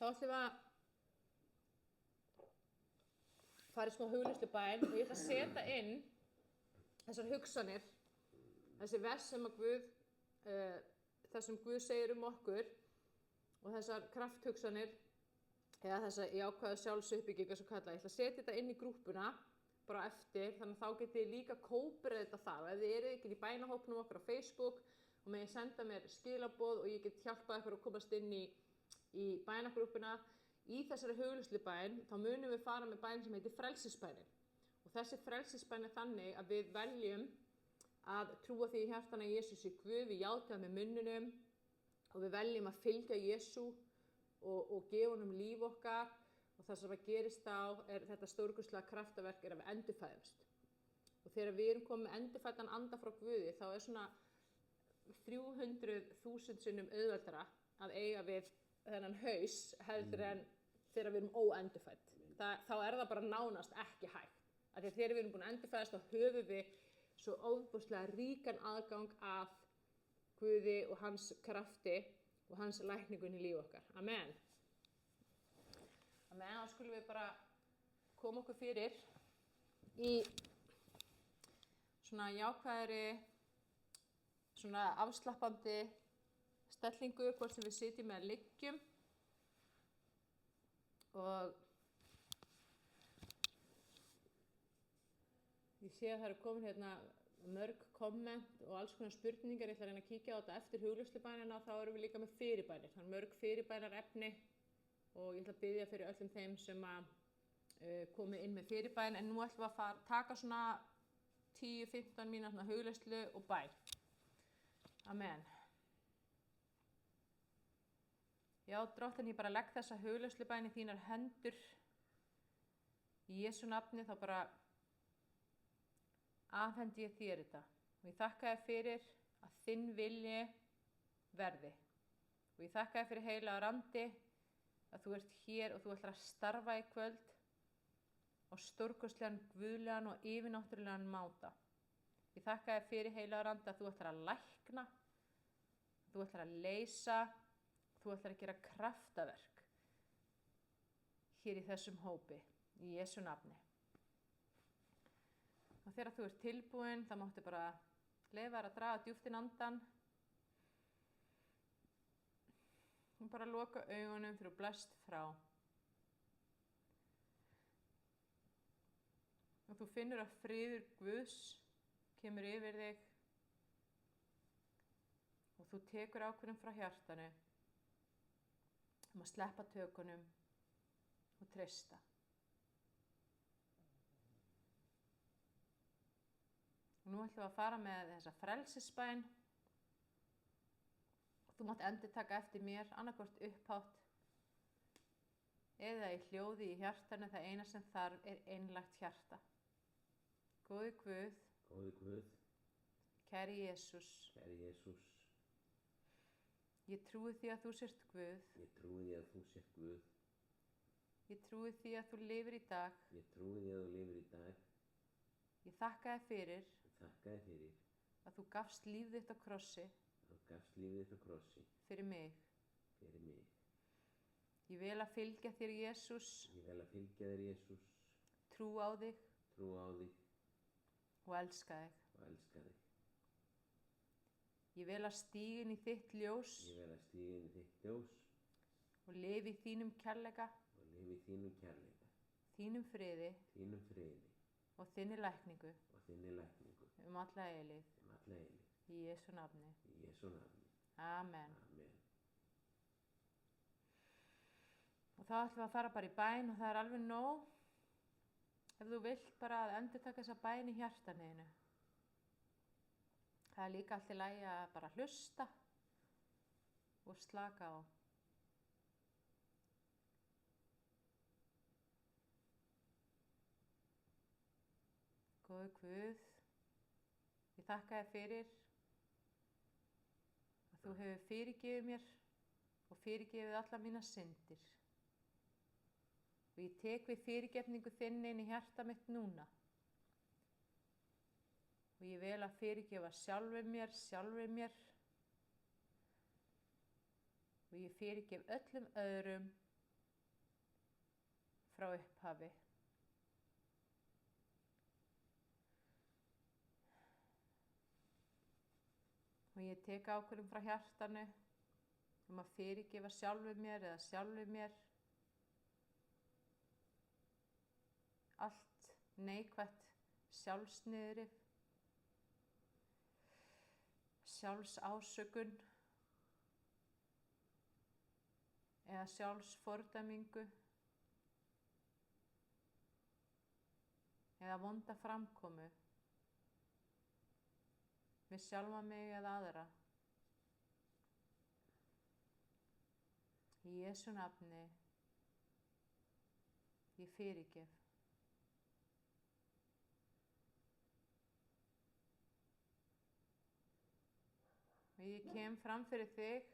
þá ætlum við að fara í smá hugleiðslubæn og ég ætla að setja inn þessar hugsanir, þessi vers sem að Guð, það sem Guð segir okkur og þessar krafthugsanir eða þessa jákvæðu sjálfsuppbyggingu sem kalla. Ég ætla að setja þetta inn í grúppuna bara eftir, þannig að þá getið þið líka kópirað það. Og ef þið eruð ekki í bænahópnum okkar á Facebook og megið senda mér skilaboð og ég get hjálpað ykkur að komast inn í bænagrúppuna. Í þessari hugleiðslubæn þá munum við fara með bæn sem heitir frelsisbænin. Og þessi frelsisbæn þannig að við veljum að trúa því í hjartanu að Jesús sé Guð, við játum með munnunum og við veljum að fylgja Jesú og gefa honum líf okkar. Og það sem að gerist þá þetta stórkostlega kraftaverk að við endurfæðumst. Og þegar við erum komið með endurfæddan anda frá Guði þá svona 300.000 sinnum auðveldara að eiga við þennan haus heldur en þegar við erum óendurfædd. Þá það bara nánast ekki hægt. Af því að þegar við erum búin að endurfæðast þá höfum við svo ofboðslega ríkan aðgang að Guði og hans krafti og hans lækningun í líf okkar. Amen. Amen, þá skulum við bara koma okkur fyrir í svona jákvæðri, svona afslappandi stellingu, hvort sem við sitjum eða liggjum. Og ég sé að það eru komin hérna mörg komment og alls konar spurningar. Ég ætla að reyna að kíkja á þetta eftir hugleiðslubænina og þá erum við líka með fyrirbænir. Það eru mörg fyrirbænar efni. Og ég ætla að biðja fyrir öllum þeim sem að komi inn með fyrirbæn. En nú ætlum við að taka svona 10-15 mínútna hugleiðslu og bæn. Amen. Já, Drottinn, ég bara legg þessa hugleiðslubæn í þínar hendur. Í Jesú nafni þá bara afhendi ég þér þetta. Og ég þakka þér fyrir að þinn vilji verði. Og ég þakka þér fyrir heilaga andi að þú ert hér og þú ætlar að starfa í kvöld á stórkostlegan, guðlegan og yfirnáttúrulegan máta. Ég þakka þér fyrir heilaga andi að þú ætlar að lækna, þú ætlar að leysa, þú ætlar að gera kraftaverk hér í þessum hópi, í Jesú nafni. Og þegar þú ert tilbúin, þá máttu bara leyfa þér að draga djúpt inn andann. Og bara loka augunum þegar þú blæst frá. Og þú finnur að friður Guðs kemur yfir þig. Og þú tekur ákvörðun frá hjartanu að sleppa tökunum og treysta. Og nú ætlum við að fara með þessa frelsisbæn. Þú mátt endurtaka eftir mér, annarkvort upphátt eða í hljóði í hjartanu. Það eina sem þarf einlægt hjarta. Góði Guð, kæri Jesús, ég trúi því að þú sért Guð. Ég trúi því að þú lifir í dag. Ég þakka þér fyrir að þú gafst líf þitt á krossi. Fyrir mig. Ég vil að fylgja þér, Jesús. Trú á þig. Og elska þig. Ég vil að stíga inn í þitt ljós. Og lifa í þínum kærleika. Þínum friði. Og þinni lækningu. Alla eilífð. Í Jesú nafni. Amen. Og þá ætlum við að fara bara í bæn og það er alveg nóg. Ef þú vilt bara að endurtaka þessa bæn í hjartanu. Það er líka allt í lagi að bara hlusta og slaka á. Góði Guð, ég þakka þér fyrir að þú hefur fyrirgefið mér og fyrirgefið alla mína syndir. Og ég tek við fyrirgefningu þinni inn í hjarta mitt núna. Og ég vil að fyrirgefa sjálfur mér. Og ég fyrirgef öllum öðrum frá upphafi. Og ég tek ákvörðun frá hjartanu að fyrirgefa sjálfur mér eða sjálfur mér allt neikvætt sjálfsniðrif, sjálfsásökun eða sjálfsfordæmingu eða vonda framkomu við sjálfa mig eða aðra. Í Jesú nafni, ég fyrirgef. Og ég kem fram fyrir þig,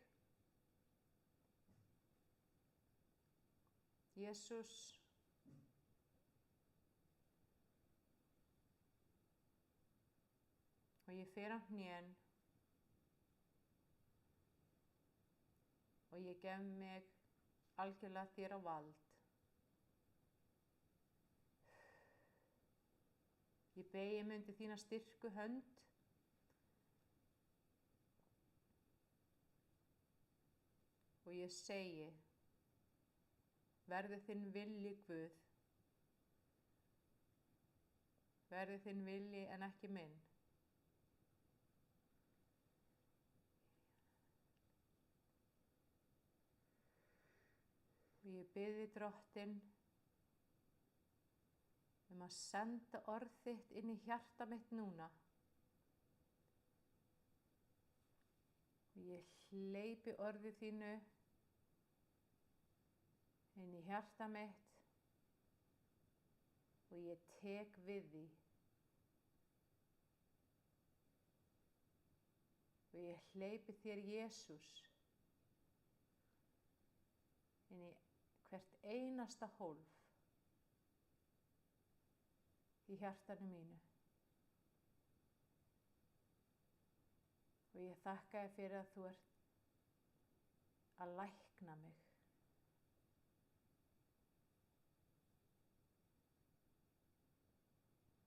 Jesús, og ég fer á hnén og ég gef mig algjörlega þér á vald. Ég beygi mig undir þína styrku hönd og ég segi, verði þinn vilji Guð, verði þinn vilji en ekki minn. Og ég biðji Drottinn að senda orð þitt inn í hjarta mitt núna. Og ég hleypi orði þínu inn í hjarta mitt og ég tek við því. Og ég hleypi þér, Jesús, inn í hvert einasta hólf í hjartanu mínu. Og ég þakka þér fyrir að þú ert að lækna mig.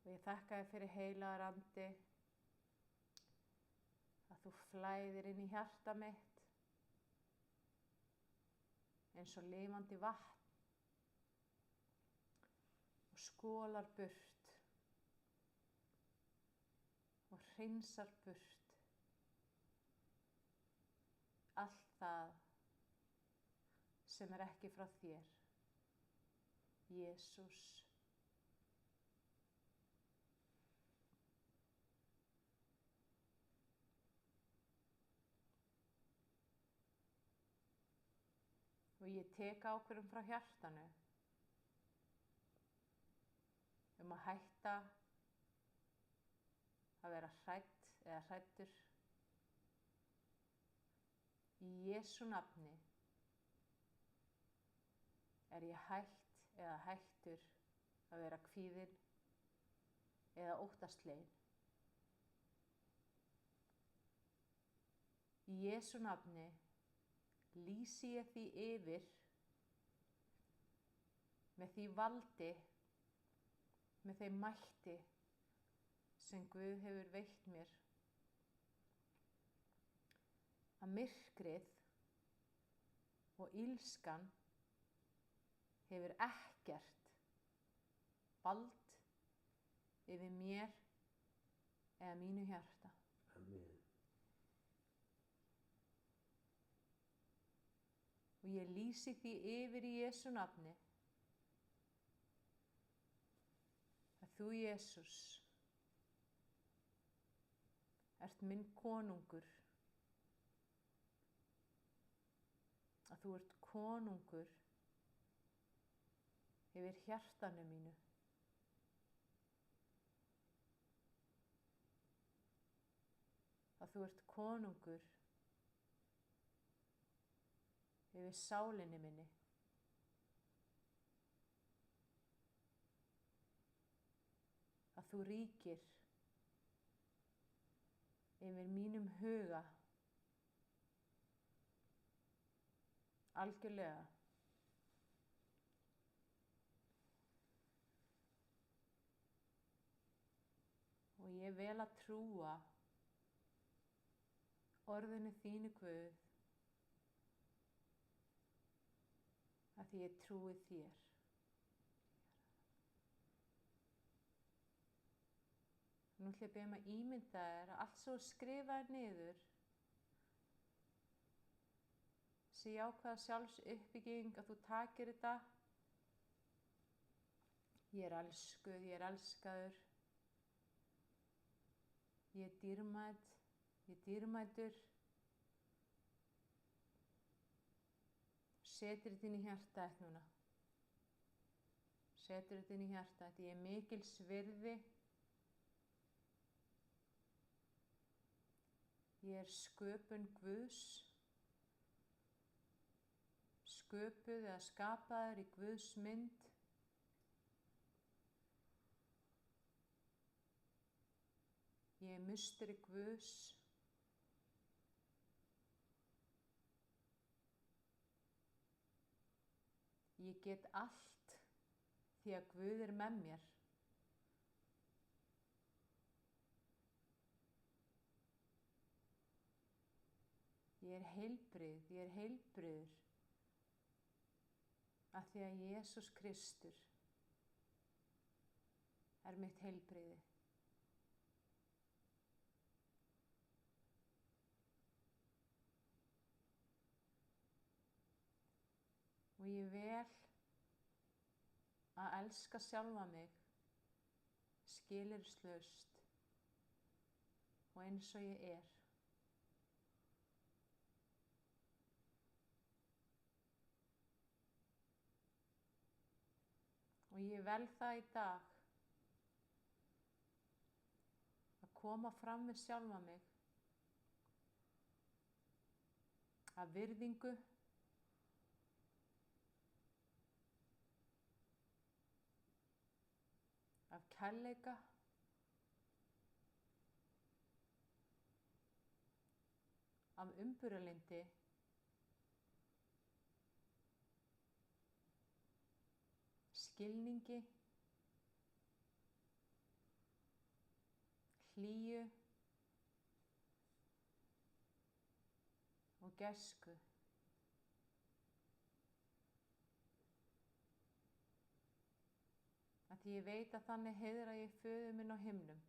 Og ég þakka þér fyrir heilagur andi, að þú flæðir inn í hjarta mitt eins og lifandi vatn og skolar burt og hreinsar burt allt það sem er ekki frá þér, Jesús. Og ég tek ákvörðun frá hjartanu að hætta að vera hrædd eða hræddur. Í Jesú nafni er ég hætt eða hættur að vera kvíðinn eða óttaslegin. Í Jesú nafni lýsi ég því yfir með því valdi, með þeim mætti sem Guð hefur veitt mér, að myrkrið og illskan hefur ekkert vald yfir mér eða mínu hjarta. Amen. Og ég lýsi því yfir í Jesú nafni að þú, Jesús, ert minn konungur, að þú ert konungur yfir hjartanu mínu. Að þú ert konungur yfir sálinni minni. Að þú ríkir yfir mínum huga algjörlega. Og ég vel að trúa orðinu þínu Guð, af því ég trúi þér. Nú ætla ég að biðja að ímynda þér að allt svo skrifaði niður sé jákvæða sjálfsuppbygging að þú takir þetta. Ég er elskuð, ég er elskaður. Ég er dýrmæt, ég er dýrmætur. Setur þetta inn í hjartað núna. Setur þetta inn í hjartað. Ég er mikils virði. Ég er sköpun Guðs. Sköpuð eða skapaður í Guðs mynd. Ég er musteri Guðs. Ég get allt því að Guð er með mér. Ég er heilbrigð, ég er heilbrigður af því að Jesús Kristur er mitt heilbrigði. Og ég vel að elska sjálfa mig skilyrðislaust og eins og ég er. Og ég vel það í dag að koma fram við sjálfa mig af virðingu, af kærleika, af umburðarlyndi, skilningi, hlýju og gæsku. Af því ég veit að þannig heiðra ég föður minn á himnum.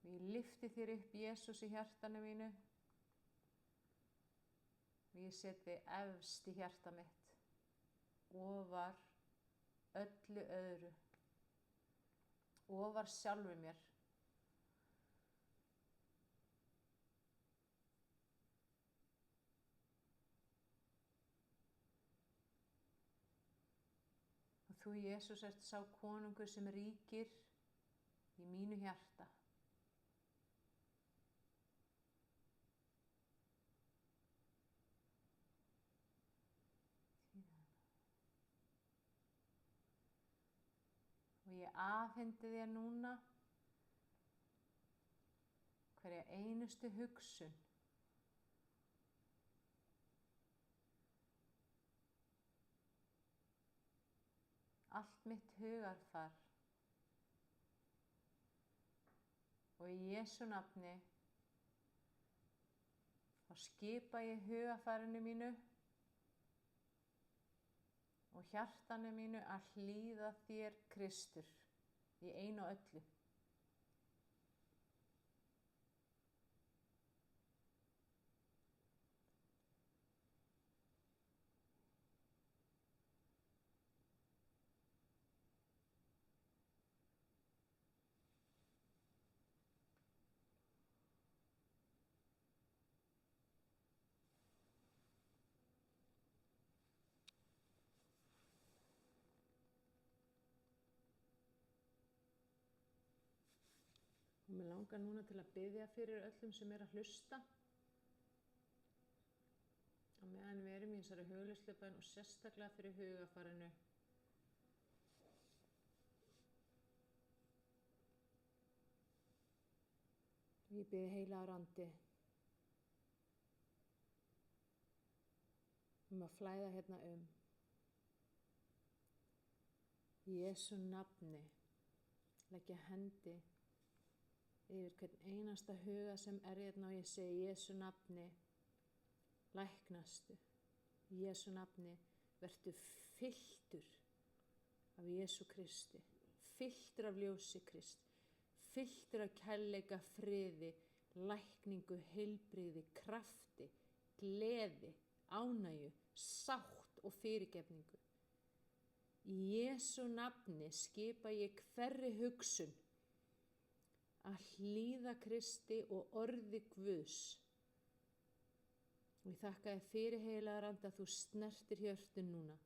Og ég lyfti þér upp Jesús í hjartanu mínu. Og ég set þig efst í hjarta mitt, ofar öllu öðru, ofar sjálfur mér. Og þú, Jesús, ert sá konungur sem ríkir í mínu hjarta. Og ég afhendi þér núna hverja einustu hugsun. Allt mitt hugarfar. Og í Jesú nafni þá skipa ég hugarfarinu mínu og hjartanu mínu að hlýða þér, Kristur, í einu og öllu. Og mig langar núna til að biðja fyrir öllum sem er að hlusta. Á meðan við erum í þessari hugleiðslubæn og sérstaklega fyrir hugarfarinu. Ég bið heilagur andi að flæða hérna Í Jesú nafni leggja hendi yfir hvern einasta huga sem hérna og ég segi í Jesú nafni læknastu. Í Jesú nafni vertu fylltur af Jesú Kristi, fylltur af ljósi Krist, fylltur af kærleika, friði, lækningu, heilbrigði, krafti, gleði, ánægju, sátt og fyrirgefningu. Í Jesú nafni skipa ég hverri hugsun að hlýða Kristi og orði Guðs. Og ég þakka þér fyrir heilagur andi að þú snertir hjörtun núna.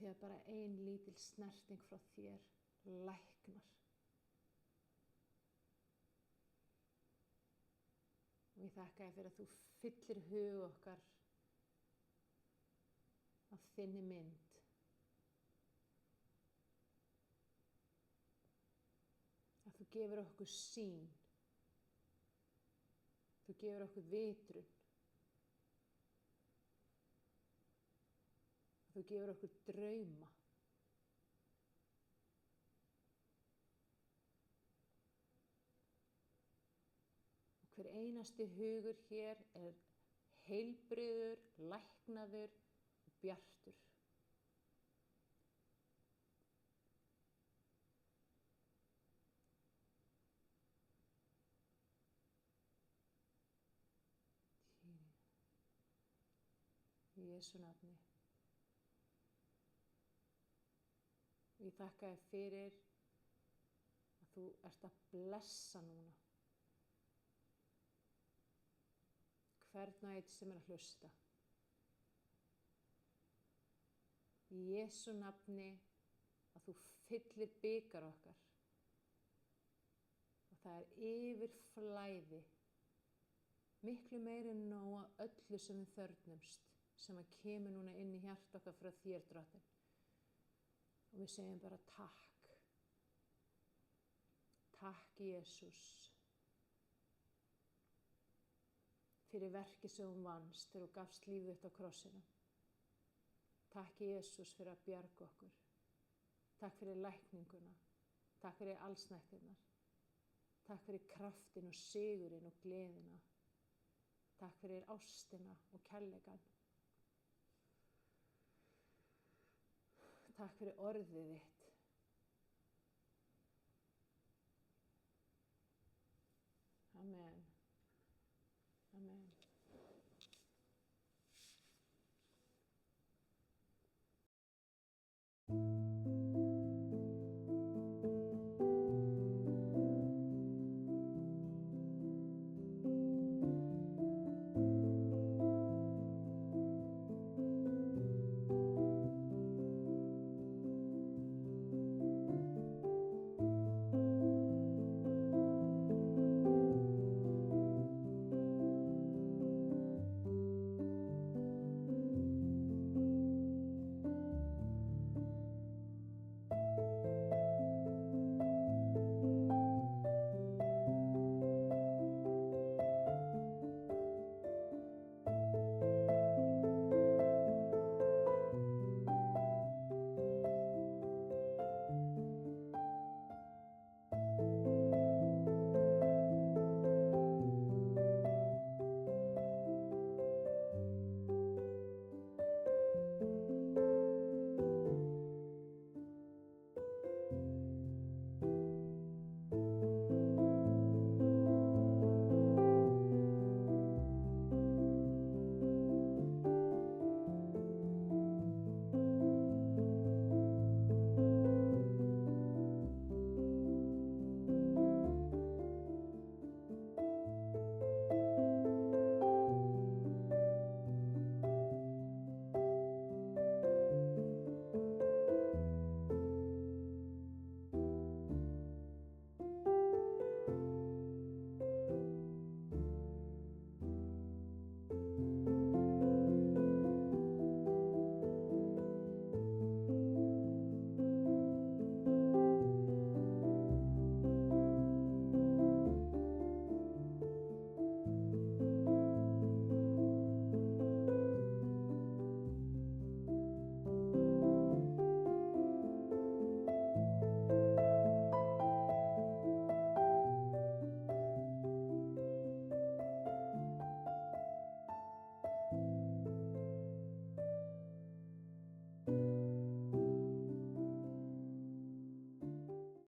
Því að bara ein lítil snerting frá þér læknar. Og ég þakka þér fyrir að þú fyllir hug okkar af þinni mynd. Að þú gefur okkur sýn. Þú gefur okkur vitrun. Þú gefur okkur drauma. Og hver einasti hugur hér er heilbrigður, læknaður og bjartur. Í Jesú nafni. Ég þakka þér fyrir að þú ert að blessa núna. Hvern og einn sem er að hlusta. Í Jesú nafni að þú fyllir bikar okkar. Og það er yfirflæði, miklu meiri en nóg af öllu sem við þörfnumst, sem að kemur núna inn í hjarta okkar frá þér, Drottinn. Og við segjum bara takk. Takk, Jesús, fyrir verkið sem þú vannst þegar þú gafst lífið þitt á krossinum. Takk, Jesús, fyrir að bjarga okkur. Takk fyrir lækninguna. Takk fyrir allsnættirnar. Takk fyrir kraftin og sigurinn og gleðina. Takk fyrir ástina og kærleikann. Takk fyrir orðið þitt